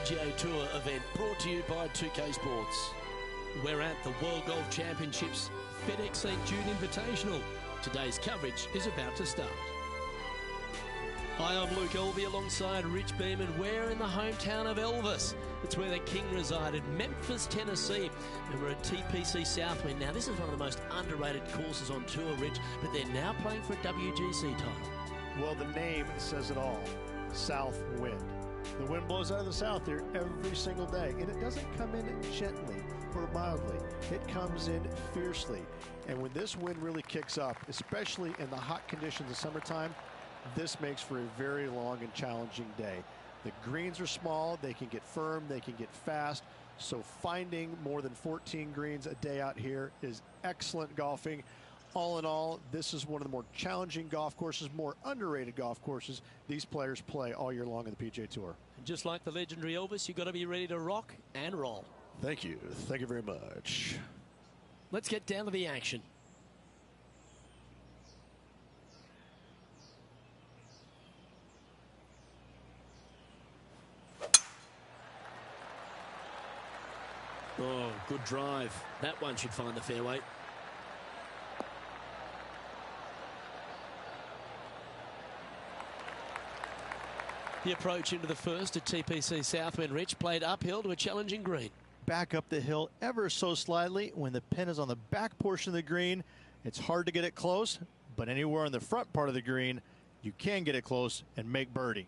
PGA Tour event brought to you by 2K Sports. We're at the World Golf Championships FedEx St. Jude Invitational. Today's coverage is about to start. Hi, I'm Luke Elvey alongside Rich Beeman. We're in the hometown of Elvis. It's where the king resided, Memphis, Tennessee. And we're at TPC Southwind. Now, this is one of the most underrated courses on tour, Rich, but they're now playing for a WGC title. Well, the name says it all. Southwind. The wind blows out of the south here every single day, and it doesn't come in gently or mildly. It comes in fiercely. And when this wind really kicks up, especially in the hot conditions of summertime, this makes for a very long and challenging day. The greens are small, they can get firm, they can get fast, so finding more than 14 greens a day out here is excellent golfing. All in all, this is one of the more challenging golf courses, more underrated golf courses these players play all year long in the PGA Tour. And just like the legendary Elvis, you've got to be ready to rock and roll. Thank you. Thank you very much. Let's get down to the action. Oh, good drive. That one should find the fairway. The approach into the first at TPC Southwind, Rich, played uphill to a challenging green. Back up the hill ever so slightly. When the pin is on the back portion of the green, it's hard to get it close, but anywhere on the front part of the green, you can get it close and make birdie.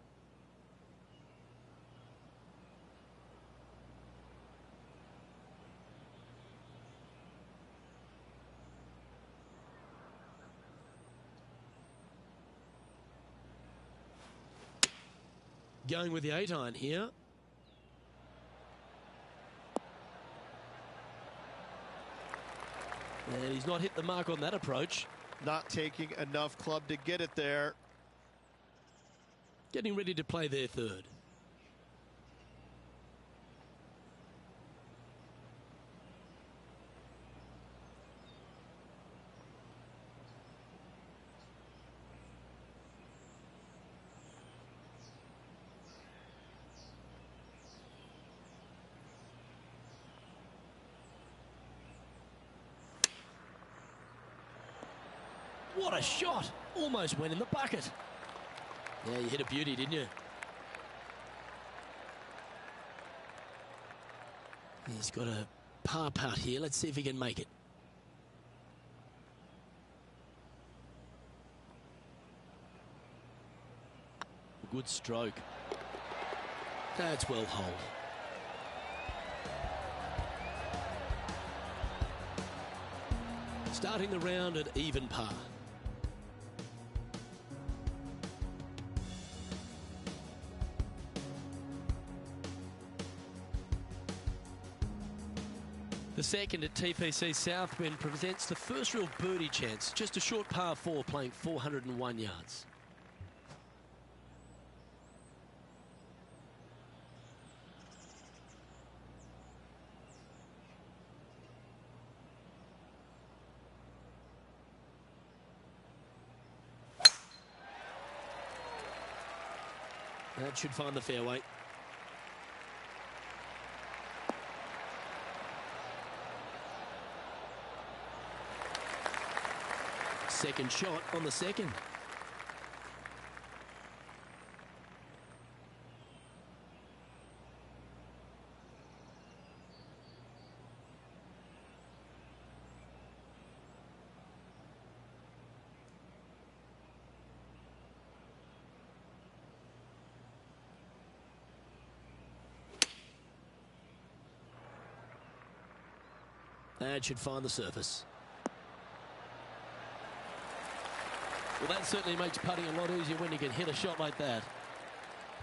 Going with the 8-iron here. And he's not hit the mark on that approach. Not taking enough club to get it there. Getting ready to play their third. What a shot! Almost went in the bucket. Yeah, you hit a beauty, didn't you? He's got a par putt here. Let's see if he can make it. Good stroke. That's well holed. Starting the round at even par. The second at TPC Southwind presents the first real birdie chance. Just a short par 4 playing 401 yards. That should find the fairway. Second shot on the second. That should find the surface. Well, that certainly makes putting a lot easier when you can hit a shot like that.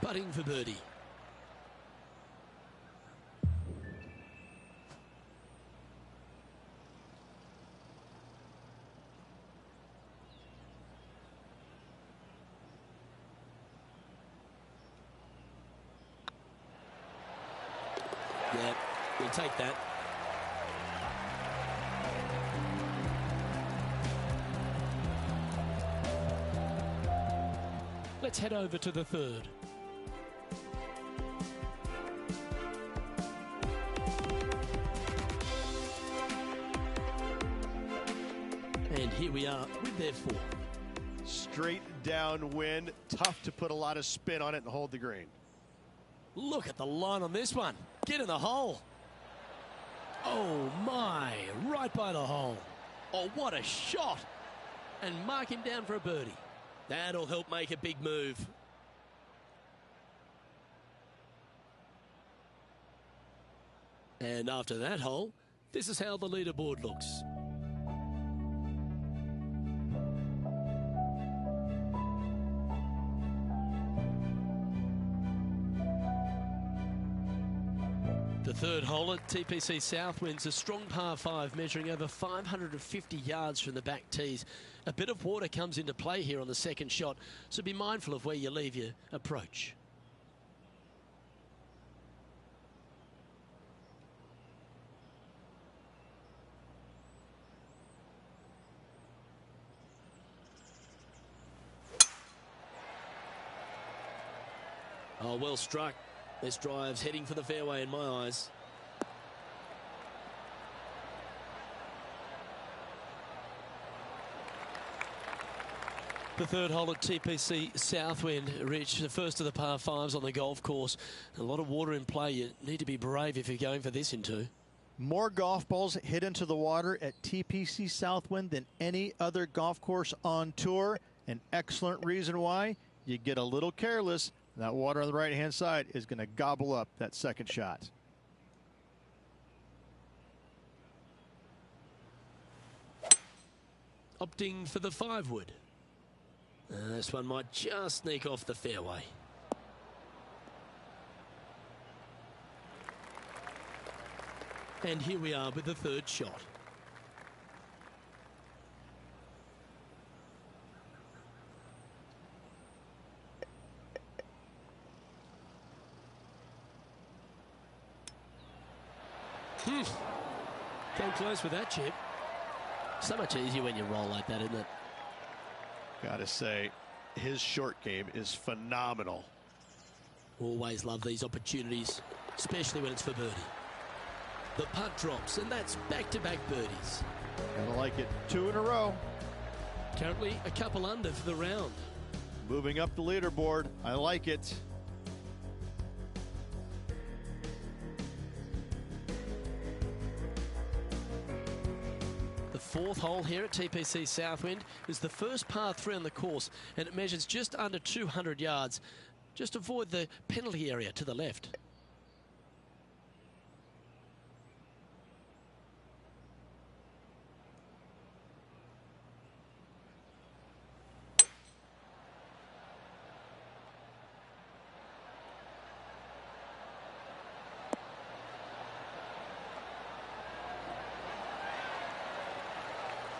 Putting for birdie. Yeah, we'll take that. Let's head over to the third. we are with their fourth. Straight downwind, tough to put a lot of spin on it and hold the green. Look at the line on this one. Get in the hole. Oh my, right by the hole. Oh, what a shot. And mark him down for a birdie. That'll help make a big move. And after that hole, this is how the leaderboard looks. The third hole at TPC Southwind's a strong par 5 measuring over 550 yards from the back tees. A bit of water comes into play here on the second shot, so be mindful of where you leave your approach. Oh, well struck. This drive's heading for the fairway in my eyes. The third hole at TPC Southwind, Rich, the first of the par 5s on the golf course. A lot of water in play. You need to be brave if you're going for this in two. More golf balls hit into the water at TPC Southwind than any other golf course on tour. An excellent reason why. You get a little careless. That water on the right-hand side is going to gobble up that second shot. Opting for the 5-wood. This one might just sneak off the fairway. And here we are with the third shot. Came close with that chip. So much easier when you roll like that, isn't it? Gotta say, his short game is phenomenal. Always love these opportunities, especially when it's for birdie. The putt drops, and that's back-to-back birdies. Gotta like it. 2 in a row. Currently a couple under for the round. Moving up the leaderboard. I like it. Fourth hole here at TPC Southwind is the first par 3 on the course, and it measures just under 200 yards. Just avoid the penalty area to the left.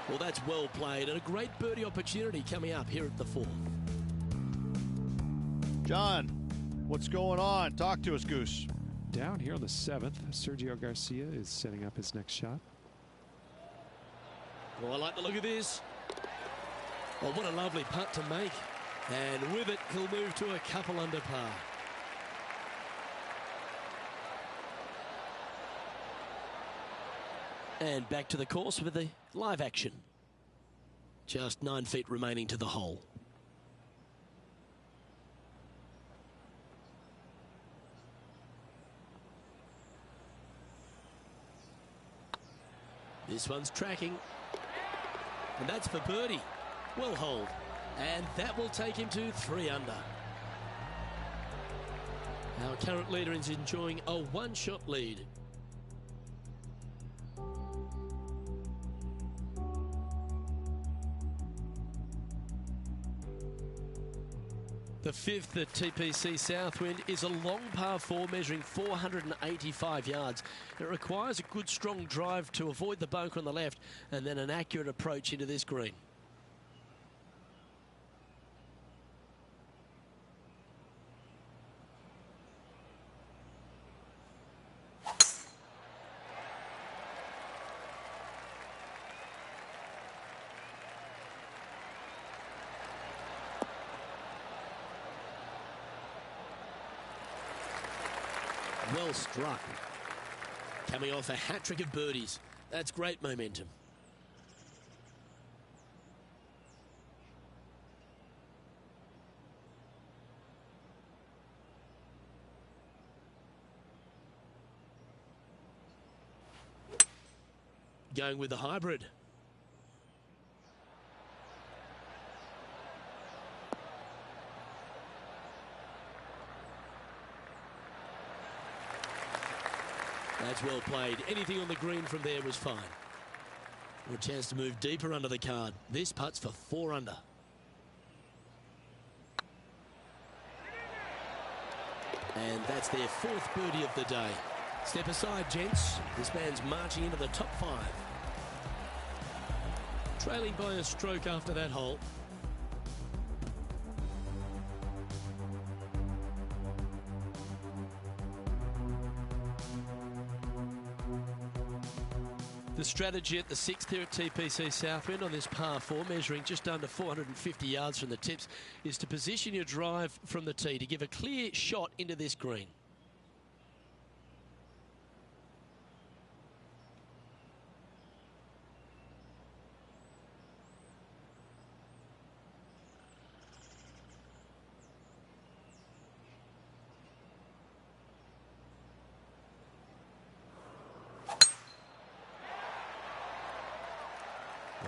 Well, that's well played, and a great birdie opportunity coming up here at the 4th. John, what's going on? Talk to us, Goose. Down here on the 7th, Sergio Garcia is setting up his next shot. Oh, I like the look of this. Oh, what a lovely putt to make. And with it, he'll move to a couple under par. And back to the course with the live action. Just 9 feet remaining to the hole. This one's tracking. And that's for birdie. Well holed. And that will take him to 3 under. Our current leader is enjoying a 1-shot lead. The 5th at TPC Southwind is a long par 4 measuring 485 yards. It requires a good strong drive to avoid the bunker on the left and then an accurate approach into this green. Well struck. Coming off a hat-trick of birdies. That's great momentum. going with the hybrid. That's well played. Anything on the green from there was fine. A chance to move deeper under the card. This putt's for 4 under. And that's their 4th birdie of the day. Step aside, gents. This man's marching into the top 5. Trailing by a stroke after that hole. The strategy at the 6th here at TPC Southwind on this par 4, measuring just under 450 yards from the tips, is to position your drive from the tee to give a clear shot into this green.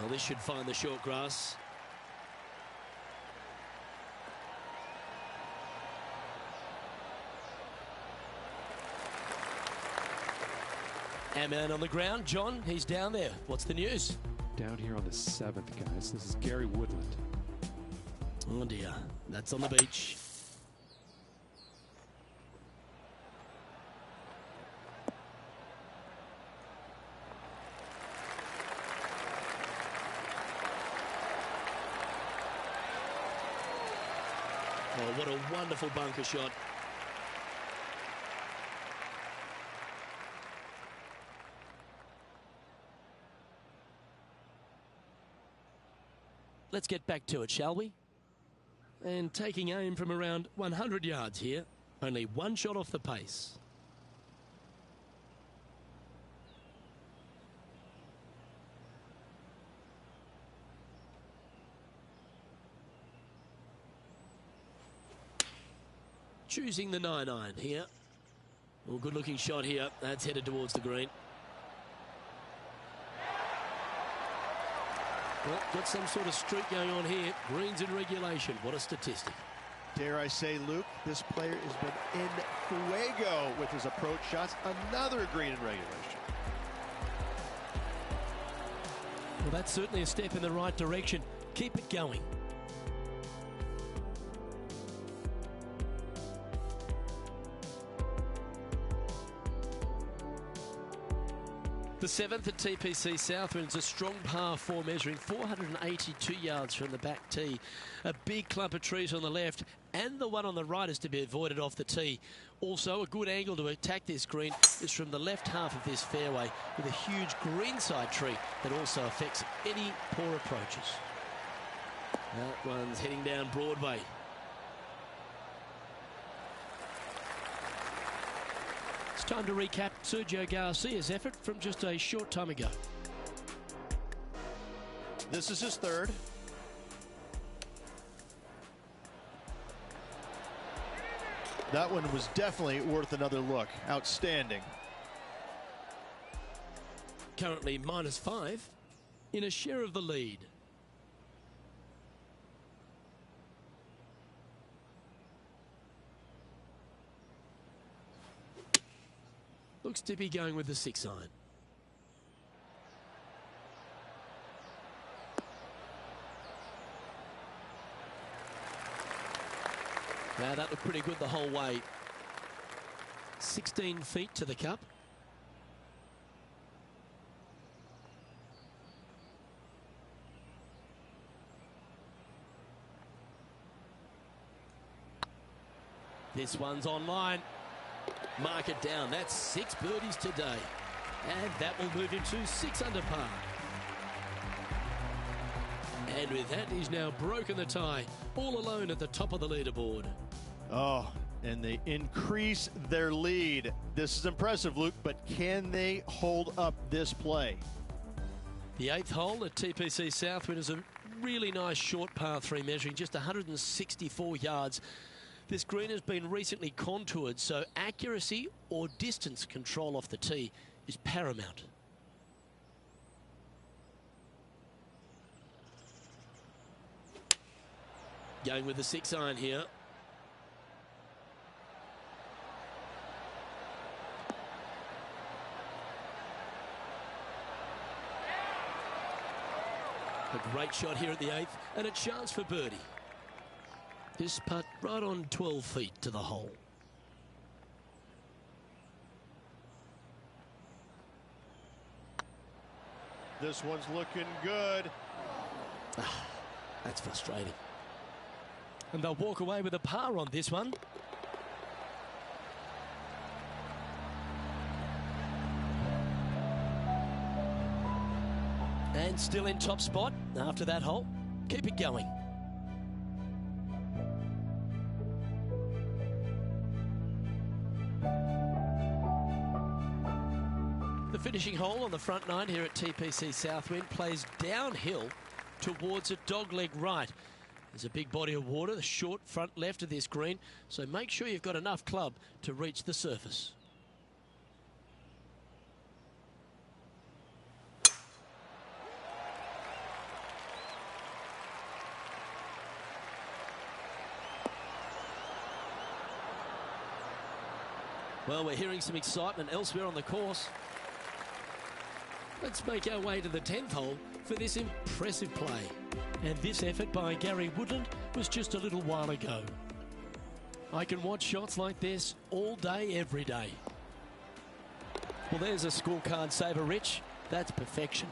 Well, this should find the short grass. And man on the ground, John, he's down there. What's the news? Down here on the 7th, guys. This is Gary Woodland. Oh dear, that's on the beach. Oh, what a wonderful bunker shot. Let's get back to it, shall we? And taking aim from around 100 yards here. Only 1 shot off the pace. Choosing the 9-iron here. Well, good looking shot here. That's headed towards the green. Well, got some sort of streak going on here. Greens in regulation. What a statistic. Dare I say, Luke, this player has been in fuego with his approach shots. Another green in regulation. Well, that's certainly a step in the right direction. Keep it going. The 7th at TPC Southwind is a strong par 4, measuring 482 yards from the back tee. A big clump of trees on the left, and the one on the right is to be avoided off the tee. Also, a good angle to attack this green is from the left half of this fairway, with a huge greenside tree that also affects any poor approaches. That one's heading down Broadway. It's time to recap Sergio Garcia's effort from just a short time ago. This is his 3rd. That one was definitely worth another look. Outstanding. Currently -5 in a share of the lead. Looks to be going with the 6-iron. Now that looked pretty good the whole way. 16 feet to the cup. This one's online. Mark it down. That's 6 birdies today. And that will move into 6 under par. And with that, he's now broken the tie, all alone at the top of the leaderboard. Oh, and they increase their lead. This is impressive, Luke, but can they hold up this play? The 8th hole at TPC Southwind is a really nice short par 3, measuring just 164 yards. This green has been recently contoured, so accuracy or distance control off the tee is paramount. Going with the 6-iron here. A great shot here at the 8th, and a chance for birdie. This putt right on 12 feet to the hole. This one's looking good. That's frustrating. And they'll walk away with a par on this one. And still in top spot after that hole. Keep it going. The finishing hole on the front 9 here at TPC Southwind plays downhill towards a dogleg right. There's a big body of water, the short front left of this green, so make sure you've got enough club to reach the surface. Well, we're hearing some excitement elsewhere on the course. Let's make our way to the 10th hole for this impressive play. And this effort by Gary Woodland was just a little while ago. I can watch shots like this all day, every day. Well, there's a scorecard saver, Rich. That's perfection.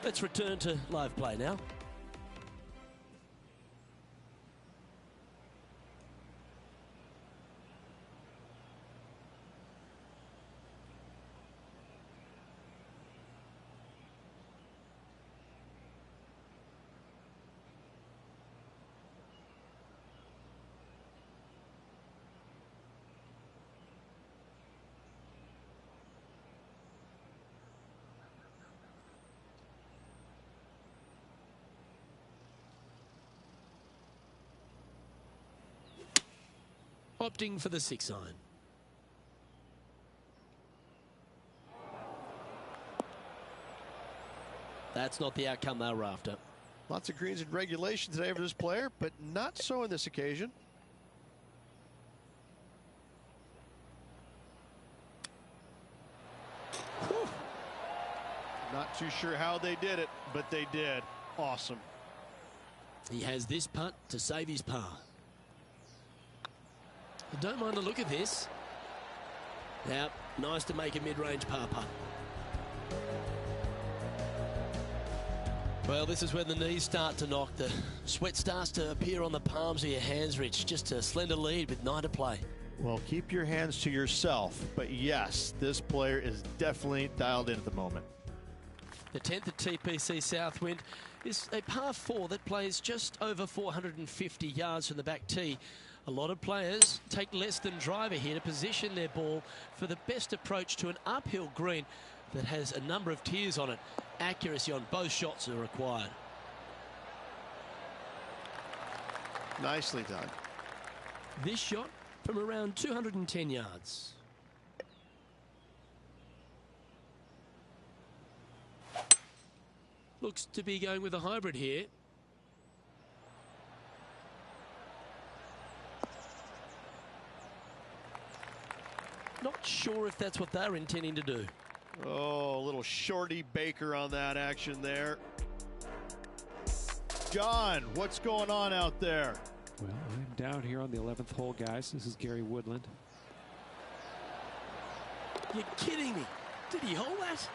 Let's return to live play now. Opting for the 6-iron. That's not the outcome they were after. Lots of greens in regulation today for this player, but not so on this occasion. Whew. Not too sure how they did it, but they did. Awesome. He has this putt to save his par. I don't mind the look of this. Now, nice to make a mid-range par putt. Well, this is when the knees start to knock. The sweat starts to appear on the palms of your hands, Rich. Just a slender lead with 9 to play. Well, keep your hands to yourself. But yes, this player is definitely dialed in at the moment. The 10th at TPC Southwind is a par 4 that plays just over 450 yards from the back tee. A lot of players take less than driver here to position their ball for the best approach to an uphill green that has a number of tiers on it. Accuracy on both shots are required. Nicely done. This shot from around 210 yards. Looks to be going with a hybrid here. Not sure if that's what they're intending to do. Oh, a little shorty Baker on that action there. John, what's going on out there? Well, I'm down here on the 11th hole, guys. This is Gary Woodland. You're kidding me. Did he hold that?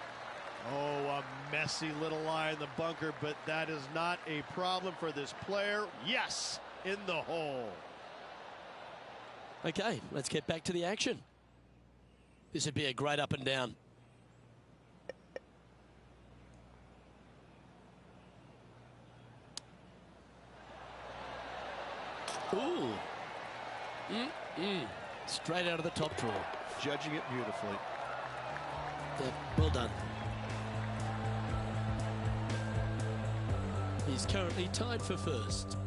Oh, a messy little lie in the bunker, but that is not a problem for this player. Yes, in the hole. Okay, let's get back to the action. This would be a great up and down. Ooh. Straight out of the top drawer. Judging it beautifully. Yeah, well done. He's currently tied for first.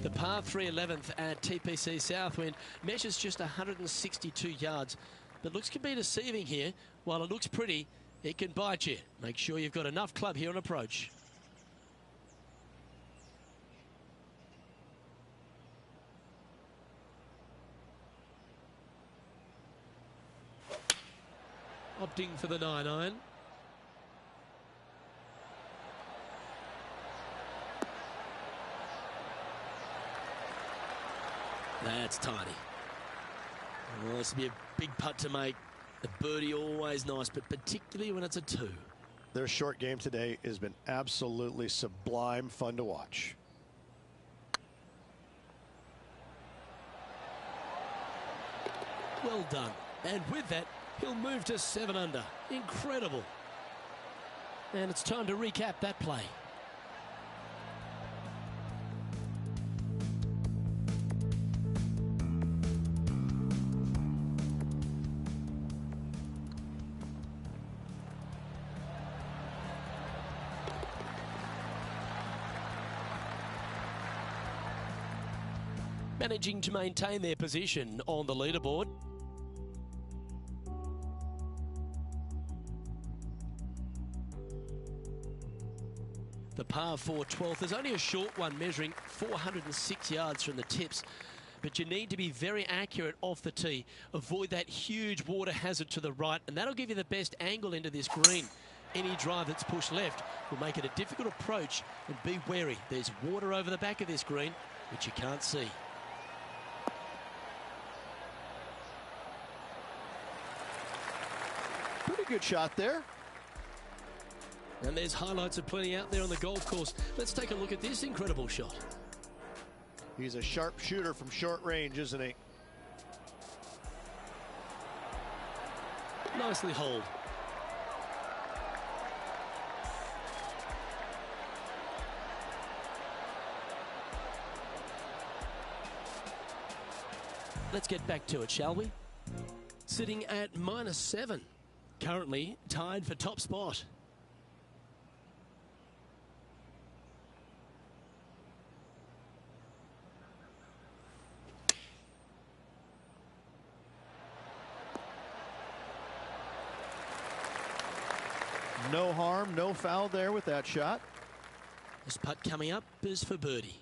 The par 3 11th at TPC Southwind measures just 162 yards, but looks can be deceiving here. While it looks pretty, it can bite you. Make sure you've got enough club here on approach. Opting for the 9-iron. That's tiny. Well, this will be a big putt to make. The birdie always nice, but particularly when it's a 2. Their short game today has been absolutely sublime fun to watch. Well done. And with that, he'll move to 7 under. Incredible. And it's time to recap that play. Managing to maintain their position on the leaderboard. The par 4 12th is only a short one, measuring 406 yards from the tips. But you need to be very accurate off the tee. Avoid that huge water hazard to the right, and that'll give you the best angle into this green. Any drive that's pushed left will make it a difficult approach, and be wary. There's water over the back of this green, which you can't see. Pretty good shot there. And there's highlights of plenty out there on the golf course. Let's take a look at this incredible shot. He's a sharp shooter from short range, isn't he? Nicely holed. Let's get back to it, shall we? Sitting at -7. Currently tied for top spot. No harm, no foul there with that shot. This putt coming up is for birdie.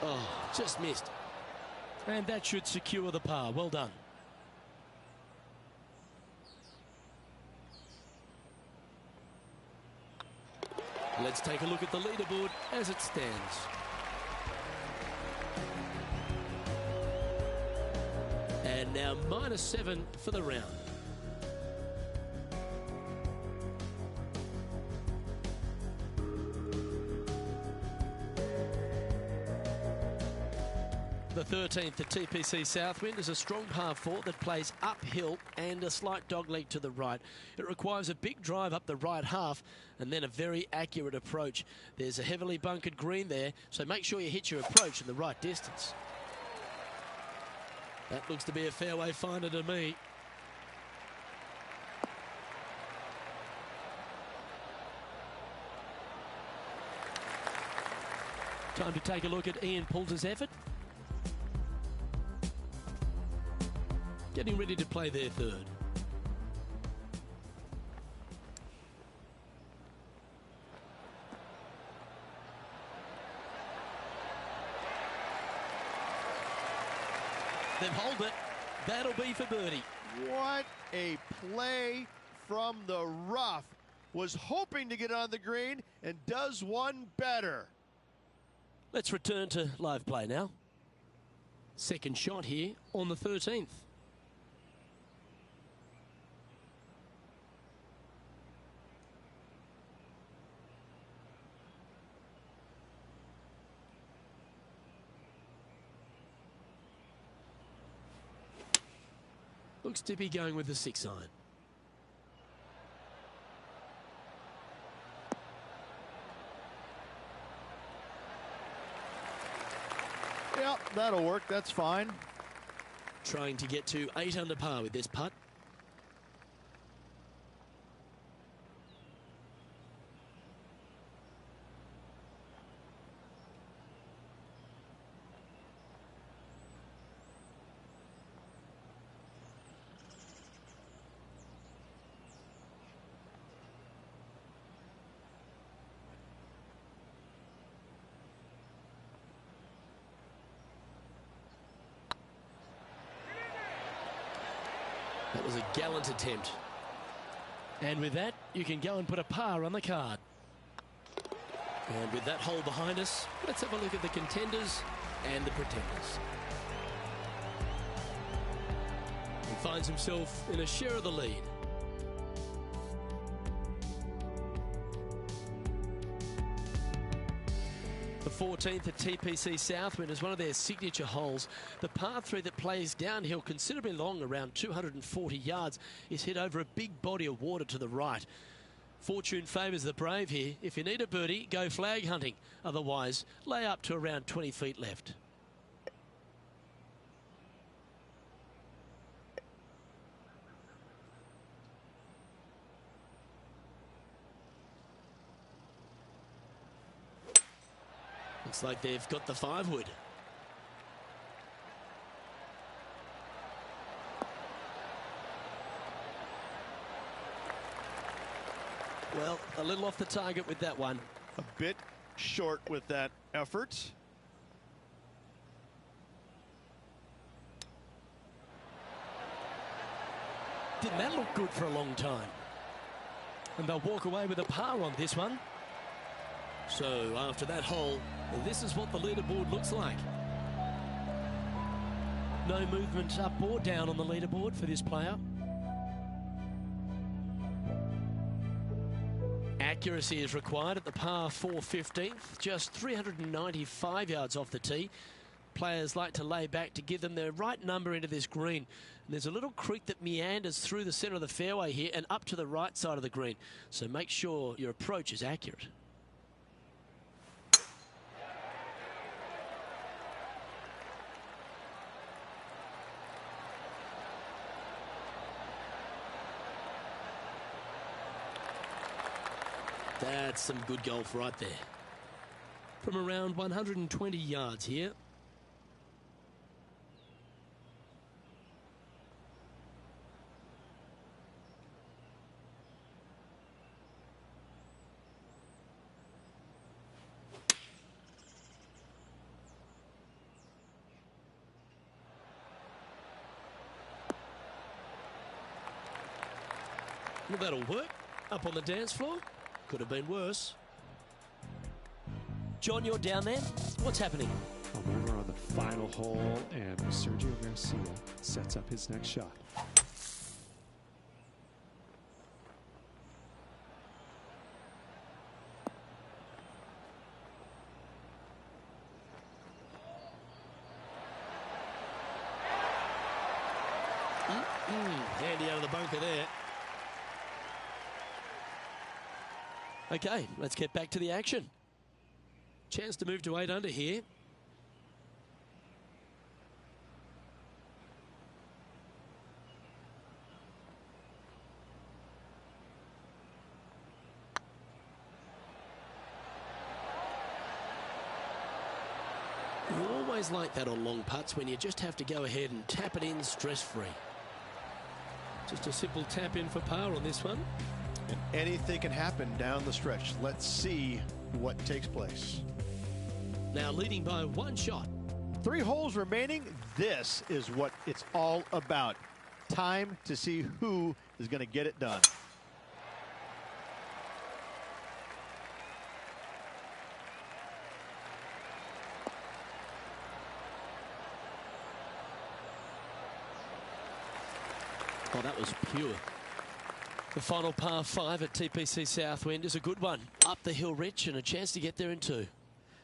Oh, just missed. And that should secure the par. Well done. Let's take a look at the leaderboard as it stands. And now -7 for the round. The 13th at TPC Southwind is a strong par 4 that plays uphill and a slight dogleg to the right. It requires a big drive up the right half and then a very accurate approach. There's a heavily bunkered green there, so make sure you hit your approach in the right distance. That looks to be a fairway finder to me. Time to take a look at Ian Poulter's effort. Getting ready to play their third. They've holed it. That'll be for birdie. What a play from the rough. Was hoping to get on the green and does one better. Let's return to live play now. Second shot here on the 13th. Looks to be going with the 6-iron. that'll work. That's fine. Trying to get to 8 under par with this putt. That was a gallant attempt. And with that, you can go and put a par on the card. And with that hole behind us, let's have a look at the contenders and the pretenders. He finds himself in a share of the lead. The 14th at TPC Southwind is one of their signature holes. The par 3 that plays downhill considerably long, around 240 yards, is hit over a big body of water to the right. Fortune favours the brave here. If you need a birdie, go flag hunting. Otherwise, lay up to around 20 feet left. Looks like they've got the 5-wood. Well, a little off the target with that one. A bit short with that effort. Didn't that look good for a long time? And they'll walk away with a par on this one. So after that hole, this is what the leaderboard looks like. No movement up or down on the leaderboard for this player. Accuracy is required at the par 4 15th, just 395 yards off the tee. Players like to lay back to give them the right number into this green. And there's a little creek that meanders through the centre of the fairway here and up to the right side of the green. So make sure your approach is accurate. That's some good golf right there. From around 120 yards here. Well, that'll work. Up on the dance floor. Could have been worse. John, you're down there. What's happening? I'm over on the final hole, and Sergio Garcia sets up his next shot. Handy out of the bunker there. Okay, let's get back to the action. Chance to move to 8 under here. You always like that on long putts when you just have to go ahead and tap it in stress-free. Just a simple tap in for par on this one. And anything can happen down the stretch. Let's see what takes place. Now leading by 1 shot. 3 holes remaining. This is what it's all about. Time to see who is going to get it done. Oh, that was pure. The final par 5 at TPC Southwind is a good one. Up the hill, Rich, and a chance to get there in 2.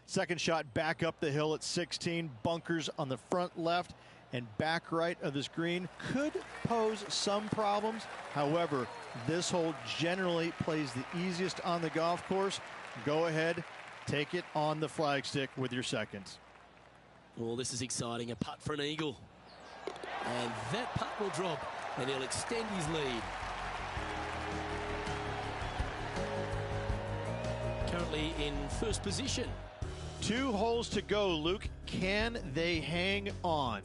Second shot back up the hill at 16. Bunkers on the front left and back right of this green could pose some problems. However, this hole generally plays the easiest on the golf course. Go ahead, take it on the flagstick with your seconds. Well, this is exciting. A putt for an eagle. And that putt will drop, and he'll extend his lead. Currently in first position. 2 holes to go, Luke. Can they hang on?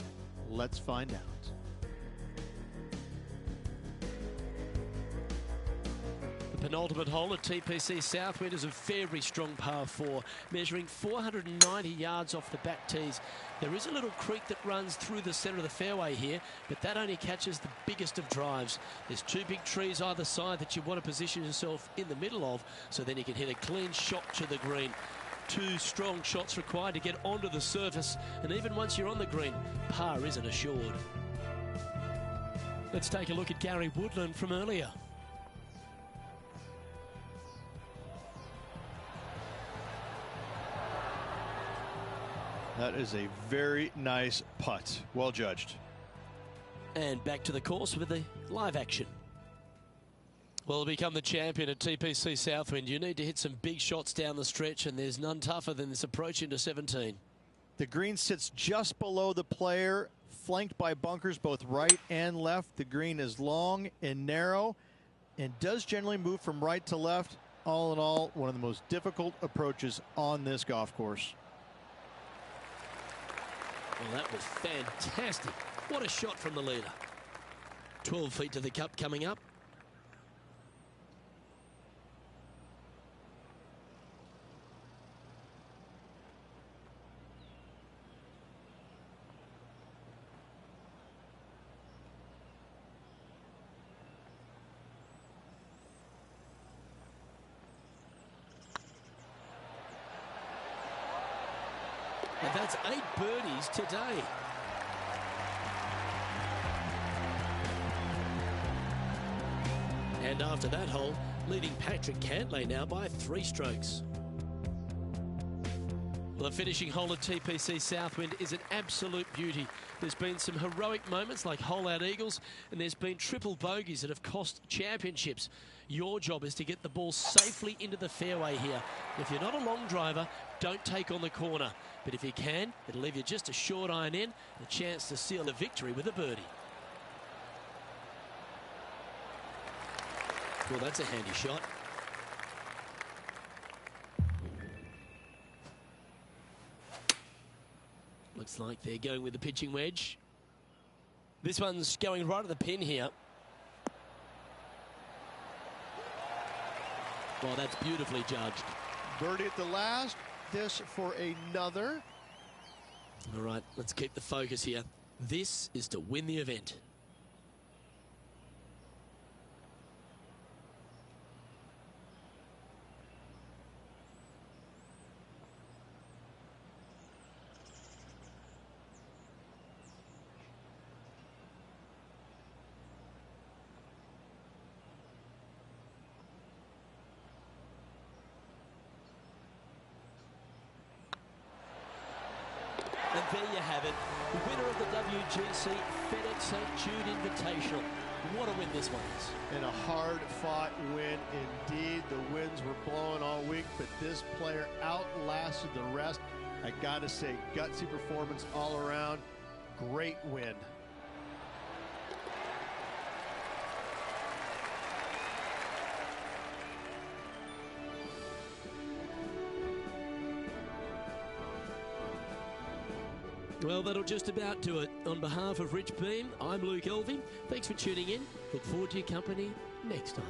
Let's find out. The penultimate hole at TPC Southwind is a very strong par 4, measuring 490 yards off the back tees. There is a little creek that runs through the centre of the fairway here, but that only catches the biggest of drives. There's 2 big trees either side that you want to position yourself in the middle of, so then you can hit a clean shot to the green. 2 strong shots required to get onto the surface, and even once you're on the green, par isn't assured. Let's take a look at Gary Woodland from earlier. That is a very nice putt. Well judged. And back to the course with the live action. Well, to become the champion at TPC Southwind, you need to hit some big shots down the stretch, and there's none tougher than this approach into 17. The green sits just below the player, flanked by bunkers both right and left. The green is long and narrow and does generally move from right to left. All in all, one of the most difficult approaches on this golf course. Well, that was fantastic. What a shot from the leader. 12 feet to the cup coming up. And that's 8 birdies today. And after that hole, leading Patrick Cantlay now by 3 strokes. Well, the finishing hole at TPC Southwind is an absolute beauty. There's been some heroic moments like hole-out eagles, and there's been triple bogeys that have cost championships. Your job is to get the ball safely into the fairway here. If you're not a long driver, don't take on the corner. But if you can, it'll leave you just a short iron in, and a chance to seal the victory with a birdie. Well, that's a handy shot. Looks like they're going with the pitching wedge. This one's going right at the pin here. Well, that's beautifully judged. Birdie at the last. This for another. All right, let's keep the focus here. This is to win the event. And there you have it, the winner of the WGC-FedEx St. Jude Invitational. What a win this one is. And a hard-fought win indeed. The winds were blowing all week, but this player outlasted the rest. I gotta say, gutsy performance all around. Great win. Well, that'll just about do it. On behalf of Rich Beam, I'm Luke Elving. Thanks for tuning in. Look forward to your company next time.